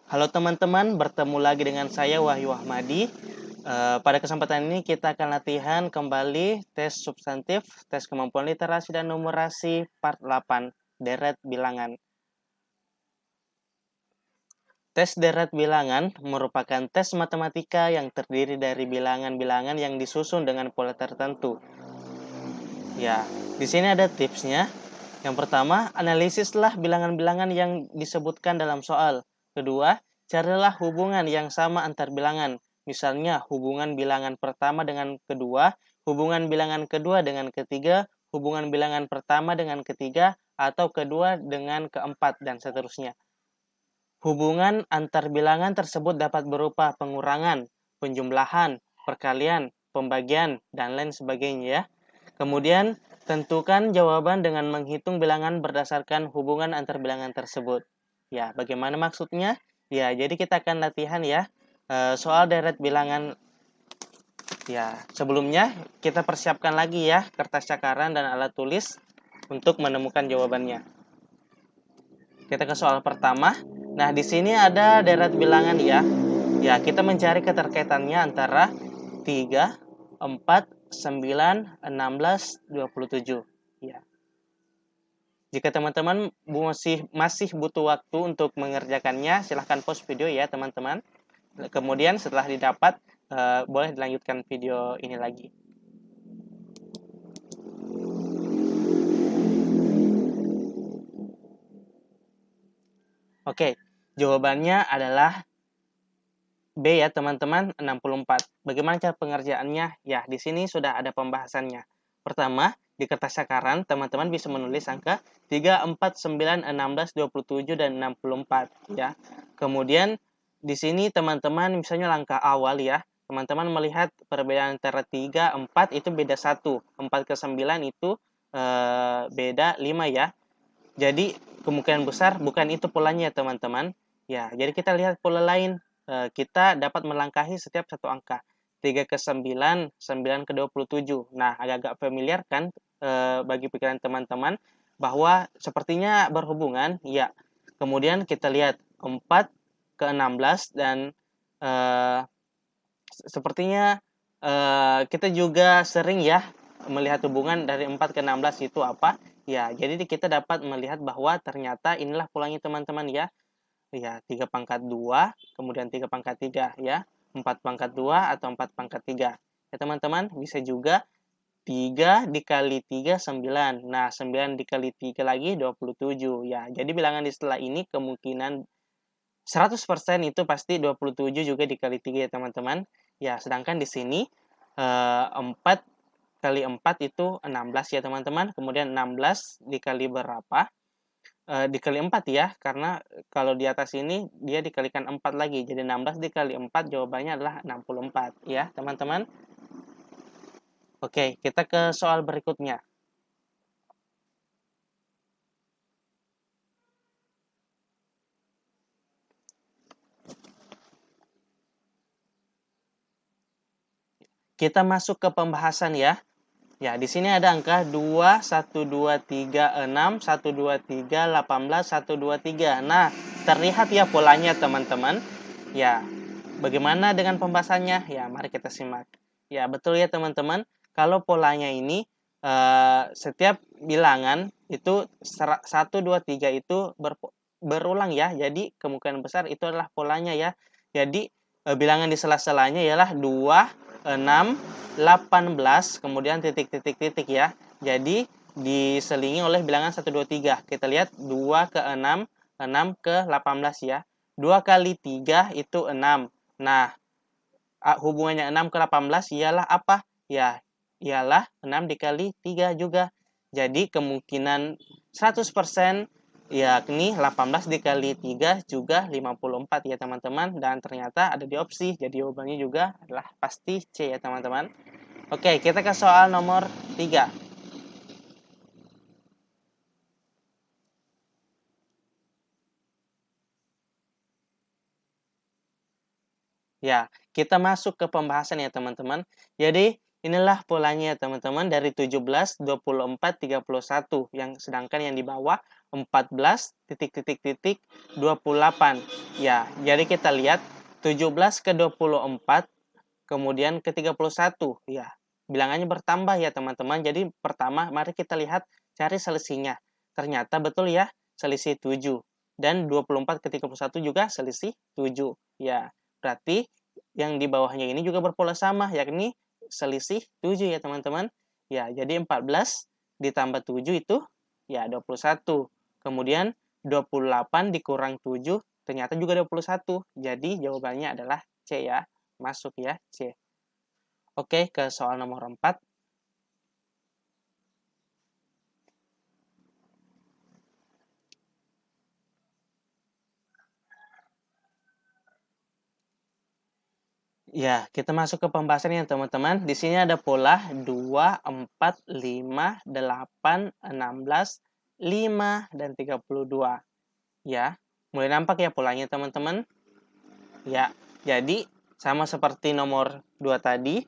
Halo teman-teman, bertemu lagi dengan saya Wahyu Ahmadi. Pada kesempatan ini kita akan latihan kembali tes substantif, tes kemampuan literasi dan numerasi part 8, deret bilangan. Tes deret bilangan merupakan tes matematika yang terdiri dari bilangan-bilangan yang disusun dengan pola tertentu. Ya, di sini ada tipsnya. Yang pertama, analisislah bilangan-bilangan yang disebutkan dalam soal. Kedua, carilah hubungan yang sama antar bilangan. Misalnya, hubungan bilangan pertama dengan kedua, hubungan bilangan kedua dengan ketiga, hubungan bilangan pertama dengan ketiga, atau kedua dengan keempat, dan seterusnya. Hubungan antar bilangan tersebut dapat berupa pengurangan, penjumlahan, perkalian, pembagian, dan lain sebagainya ya. Kemudian, tentukan jawaban dengan menghitung bilangan berdasarkan hubungan antar bilangan tersebut. Ya, bagaimana maksudnya? Ya, jadi kita akan latihan ya soal deret bilangan. Ya, sebelumnya kita persiapkan lagi ya kertas cakaran dan alat tulis untuk menemukan jawabannya. Kita ke soal pertama. Nah, di sini ada deret bilangan ya. Ya, kita mencari keterkaitannya antara 3, 4, 9, 16, 27. Ya. Jika teman-teman masih butuh waktu untuk mengerjakannya, silahkan pause video ya teman-teman. Kemudian setelah didapat, boleh dilanjutkan video ini lagi. Oke, jawabannya adalah B ya teman-teman, 64. Bagaimana cara pengerjaannya? Ya, di sini sudah ada pembahasannya. Pertama, di kertas cakaran, teman-teman bisa menulis angka 3, 4, 9, 16, 27, dan 64. Ya. Kemudian, di sini teman-teman misalnya langkah awal ya, teman-teman melihat perbedaan antara 3, 4 itu beda 1. 4 ke 9 itu beda 5 ya. Jadi, kemungkinan besar bukan itu polanya teman-teman. Ya, jadi kita lihat pola lain. Kita dapat melangkahi setiap satu angka. 3 ke 9, 9 ke 27. Nah, agak-agak familiar kan bagi pikiran teman-teman bahwa sepertinya berhubungan. Ya, kemudian kita lihat 4 ke 16 dan eh, sepertinya kita juga sering ya melihat hubungan dari 4 ke 16 itu apa. Ya, jadi kita dapat melihat bahwa ternyata inilah polanya teman-teman ya. Ya, 3 pangkat 2, kemudian 3 pangkat 3 ya. 4 pangkat 2 atau 4 pangkat 3. Ya teman-teman, bisa juga 3 dikali 3, 9. Nah, 9 dikali 3 lagi 27. Ya, jadi bilangan di setelah ini kemungkinan 100% itu pasti 27 juga dikali 3 ya teman-teman. Ya, sedangkan di sini 4 kali 4 itu 16 ya teman-teman. Kemudian 16 dikali berapa? Dikali 4 ya, karena kalau di atas ini dia dikalikan 4 lagi. Jadi 16 dikali 4 jawabannya adalah 64 ya teman-teman. Oke, kita ke soal berikutnya. Kita masuk ke pembahasan ya. Ya, di sini ada angka 2, 1, 2, 3, 6, 1, 2, 3, 18, 1, 2, 3. Nah, terlihat ya polanya teman-teman. Ya, bagaimana dengan pembahasannya? Ya, mari kita simak. Ya, betul ya teman-teman. Kalau polanya ini, setiap bilangan itu 1, 2, 3 itu berulang ya. Jadi, kemungkinan besar itu adalah polanya ya. Jadi, bilangan di sela-selanya ialah 2, 6, 18, kemudian titik-titik-titik ya. Jadi diselingi oleh bilangan 1, 2, 3. Kita lihat 2 ke 6, 6 ke 18 ya. 2 kali 3 itu 6. Nah, hubungannya 6 ke 18 ialah apa? Ya, ialah 6 dikali 3 juga. Jadi kemungkinan 100% yakni 18 dikali 3 juga 54 ya teman-teman. Dan ternyata ada di opsi. Jadi jawabannya juga adalah pasti C ya teman-teman. Oke, kita ke soal nomor 3. Ya, kita masuk ke pembahasan ya teman-teman. Jadi, inilah polanya ya teman-teman dari 17, 24, 31. Yang sedangkan yang di bawah 14, titik-titik-titik, 28. Ya, jadi kita lihat 17 ke 24, kemudian ke 31. Ya, bilangannya bertambah ya teman-teman. Jadi pertama, mari kita lihat cari selisihnya. Ternyata betul ya, selisih 7. Dan 24 ke 31 juga selisih 7. Ya, berarti yang di bawahnya ini juga berpola sama, yakni selisih 7 ya teman-teman. Ya, jadi 14 ditambah 7 itu ya 21. Kemudian 28 dikurang 7 ternyata juga 21. Jadi jawabannya adalah C ya. Masuk ya, C. Oke, ke soal nomor 4. Ya, kita masuk ke pembahasan ya teman-teman. Di sini ada pola 2, 4, 5, 8, 16, 5, dan 32. Ya, mulai nampak ya polanya teman-teman. Ya, jadi sama seperti nomor 2 tadi,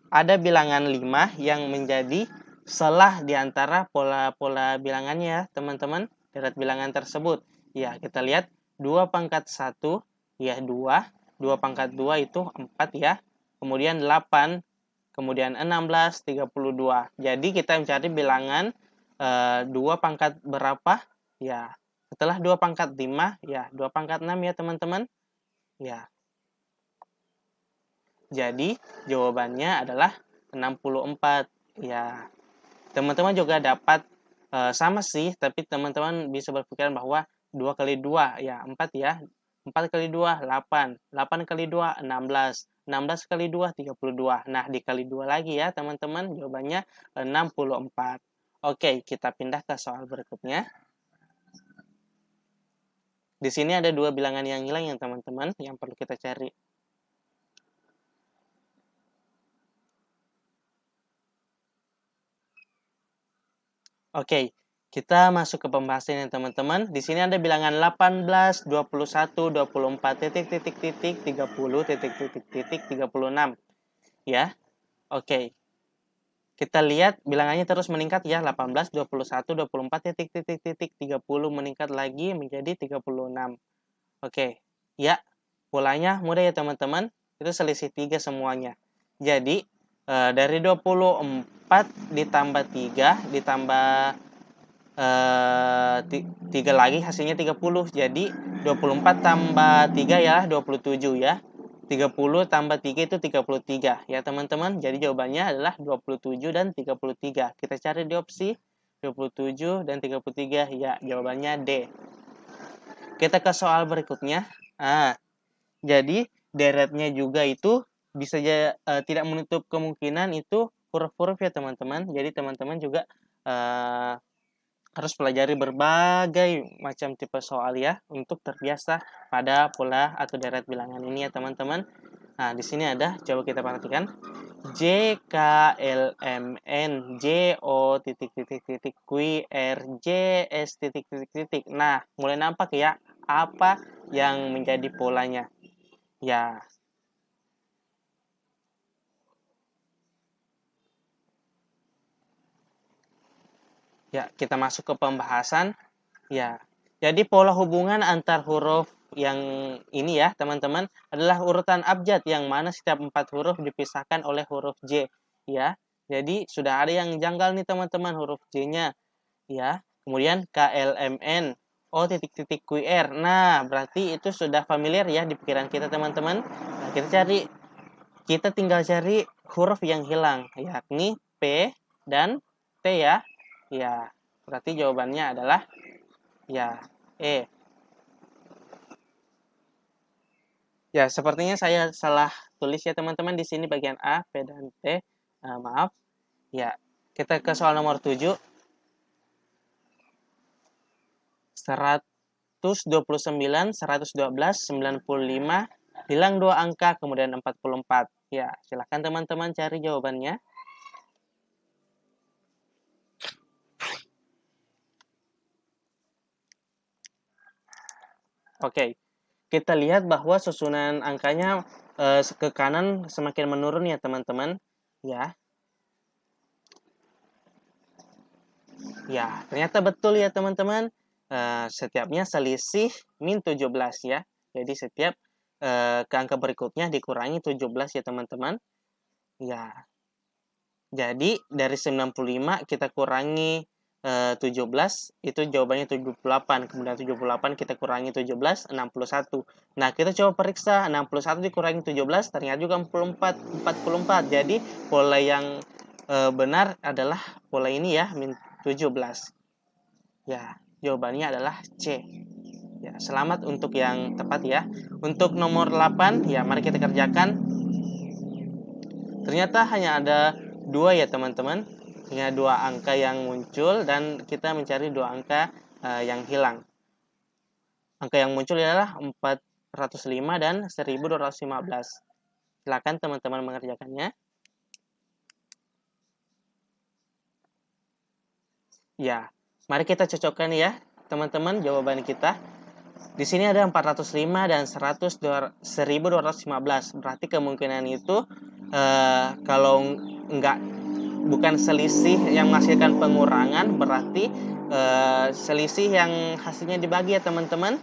ada bilangan 5 yang menjadi selah di antara pola-pola bilangannya ya teman-teman, deret bilangan tersebut. Ya, kita lihat 2 pangkat 1, ya 2, 2 pangkat 2 itu 4 ya, kemudian 8, kemudian 16, 32. Jadi kita mencari bilangan 2 pangkat berapa? Ya, setelah 2 pangkat 5, ya 2 pangkat 6 ya teman-teman. Ya, jadi jawabannya adalah 64. Ya, teman-teman juga dapat sama sih, tapi teman-teman bisa berpikiran bahwa 2 kali 2 ya 4 ya. 4 kali 2 8, 8 kali 2 16, 16 kali 2 32. Nah, dikali 2 lagi ya teman-teman, jawabannya 64. Oke, kita pindah ke soal berikutnya. Di sini ada 2 bilangan yang hilang ya teman-teman, yang perlu kita cari. Oke, kita masuk ke pembahasan ya teman-teman. Di sini ada bilangan 18, 21, 24, titik, titik, titik, 30, titik, titik, titik, 36. Ya, oke. Kita lihat bilangannya terus meningkat ya, 18, 21, 24, titik, titik, titik, 30 meningkat lagi menjadi 36. Oke, ya, polanya mudah ya teman-teman. Itu selisih 3 semuanya. Jadi, dari 24 ditambah 3 ditambah 3 lagi hasilnya 30. Jadi 24 tambah 3 ya 27 ya. 30 tambah 3 itu 33 ya teman-teman. Jadi jawabannya adalah 27 dan 33. Kita cari di opsi 27 dan 33 ya, jawabannya D. Kita ke soal berikutnya. Jadi deretnya juga itu bisa tidak menutup kemungkinan itu huruf-huruf ya teman-teman. Jadi teman-teman juga harus pelajari berbagai macam tipe soal ya untuk terbiasa pada pola atau deret bilangan ini ya teman-teman. Nah, di sini ada, coba kita perhatikan. J K L M N J O titik titik titik Q R J S titik titik titik. Nah, mulai nampak ya apa yang menjadi polanya. Ya, ya kita masuk ke pembahasan. Ya, jadi pola hubungan antar huruf yang ini ya teman-teman adalah urutan abjad yang mana setiap 4 huruf dipisahkan oleh huruf J ya. Jadi sudah ada yang janggal nih teman-teman huruf J-nya ya. Kemudian KLMN O titik titik QR. Nah, berarti itu sudah familiar ya di pikiran kita teman-teman. Nah, kita tinggal cari huruf yang hilang yakni P dan T ya. Ya, berarti jawabannya adalah ya, Ya, sepertinya saya salah tulis ya teman-teman di sini bagian A, P dan T. Maaf. Ya, kita ke soal nomor 7. 129, 112, 95, hilang 2 angka, kemudian 44. Ya, silahkan teman-teman cari jawabannya. Oke, kita lihat bahwa susunan angkanya ke kanan semakin menurun ya teman-teman. Ya, ya ternyata betul ya teman-teman. setiapnya selisih min 17 ya. Jadi setiap ke angka berikutnya dikurangi 17 ya teman-teman. Ya. Jadi dari 95 kita kurangi 17 itu jawabannya 78. Kemudian 78 kita kurangi 17 61. Nah, kita coba periksa 61 dikurangi 17 ternyata juga 44. Jadi pola yang benar adalah pola ini ya, min 17. Ya, jawabannya adalah C. Ya, selamat untuk yang tepat ya. Untuk nomor 8, ya mari kita kerjakan. Ternyata hanya ada 2 ya teman-teman. Hanya 2 angka yang muncul dan kita mencari 2 angka yang hilang. Angka yang muncul adalah 405 dan 1215. Silakan teman-teman mengerjakannya. Ya, mari kita cocokkan ya teman-teman jawaban kita. Di sini ada 405 dan 1215. Berarti kemungkinan itu kalau bukan selisih yang menghasilkan pengurangan, berarti selisih yang hasilnya dibagi ya teman-teman.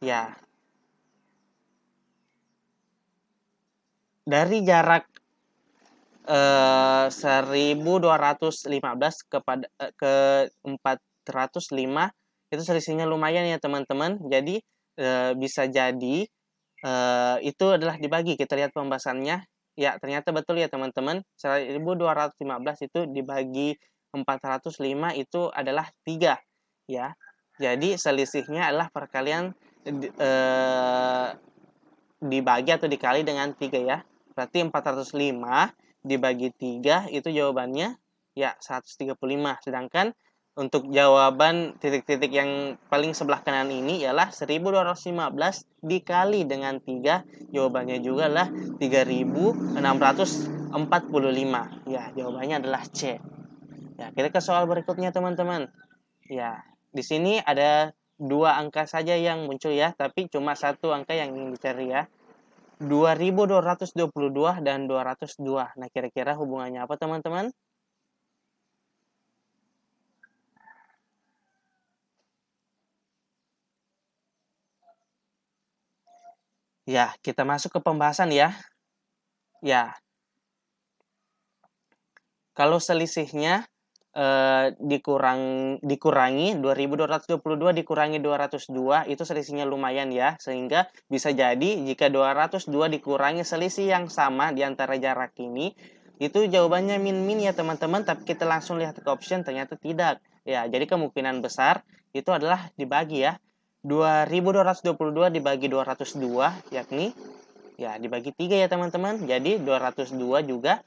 Ya. Dari jarak 1215 ke 405 itu selisihnya lumayan ya teman-teman. Jadi bisa jadi itu adalah dibagi. Kita lihat pembahasannya. Ya, ternyata betul ya teman-teman. 1215 itu dibagi 405 itu adalah 3 ya. Jadi selisihnya adalah perkalian dibagi atau dikali dengan 3 ya. Berarti 405 dibagi 3 itu jawabannya ya 135. Sedangkan untuk jawaban titik-titik yang paling sebelah kanan ini ialah 1215 dikali dengan 3. Jawabannya juga adalah 3645. Ya, jawabannya adalah C. Ya, kita ke soal berikutnya teman-teman. Ya, di sini ada 2 angka saja yang muncul ya, tapi cuma 1 angka yang ingin dicari ya. 2222 dan 202. Nah, kira-kira hubungannya apa teman-teman? Ya, kita masuk ke pembahasan ya. Ya, kalau selisihnya dikurangi 2222 dikurangi 202 itu selisihnya lumayan ya, sehingga bisa jadi jika 202 dikurangi selisih yang sama di antara jarak ini, itu jawabannya min-min ya teman-teman, tapi kita langsung lihat ke option ternyata tidak. Ya, jadi kemungkinan besar itu adalah dibagi ya. 2222 dibagi 202 yakni ya dibagi 3 ya teman-teman. Jadi 202 juga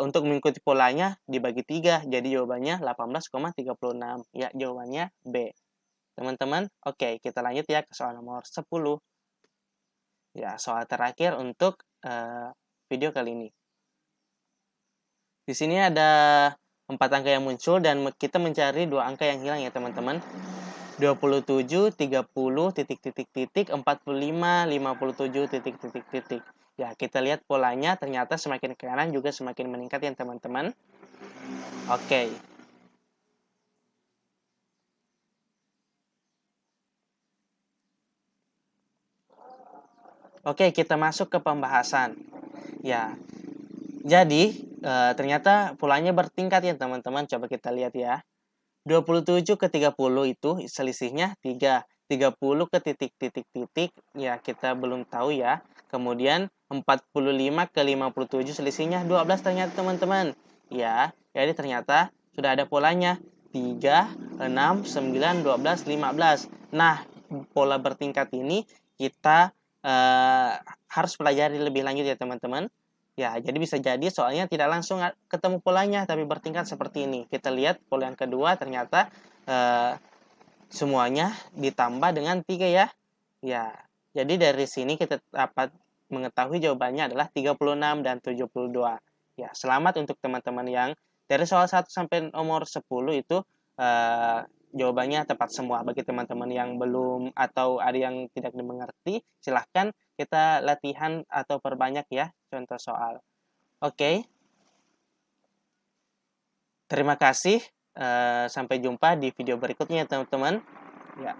untuk mengikuti polanya dibagi 3. Jadi jawabannya 18,36. Ya, jawabannya B. Teman-teman, oke, kita lanjut ya ke soal nomor 10. Ya, soal terakhir untuk video kali ini. Di sini ada 4 angka yang muncul dan kita mencari 2 angka yang hilang ya teman-teman. 27, 30, titik, titik, titik, 45, 57, titik, titik, titik. Ya, kita lihat polanya ternyata semakin ke kanan juga semakin meningkat ya teman-teman. Oke. Oke, kita masuk ke pembahasan. Ya, jadi ternyata polanya bertingkat ya teman-teman. Coba kita lihat ya. 27 ke 30 itu selisihnya 3. 30 ke titik-titik-titik, ya kita belum tahu ya. Kemudian 45 ke 57 selisihnya 12 ternyata teman-teman. Ya, jadi ternyata sudah ada polanya. 3, 6, 9, 12, 15. Nah, pola bertingkat ini kita harus pelajari lebih lanjut ya teman-teman. Ya, jadi bisa jadi soalnya tidak langsung ketemu polanya, tapi bertingkat seperti ini. Kita lihat pola yang kedua ternyata semuanya ditambah dengan 3 ya. Ya, jadi dari sini kita dapat mengetahui jawabannya adalah 36 dan 72. Ya, selamat untuk teman-teman yang dari soal 1 sampai nomor 10 itu jawabannya tepat semua. Bagi teman-teman yang belum atau ada yang tidak dimengerti, silahkan kita latihan atau perbanyak ya contoh soal. Oke. Terima kasih Sampai jumpa di video berikutnya, teman-teman. Ya.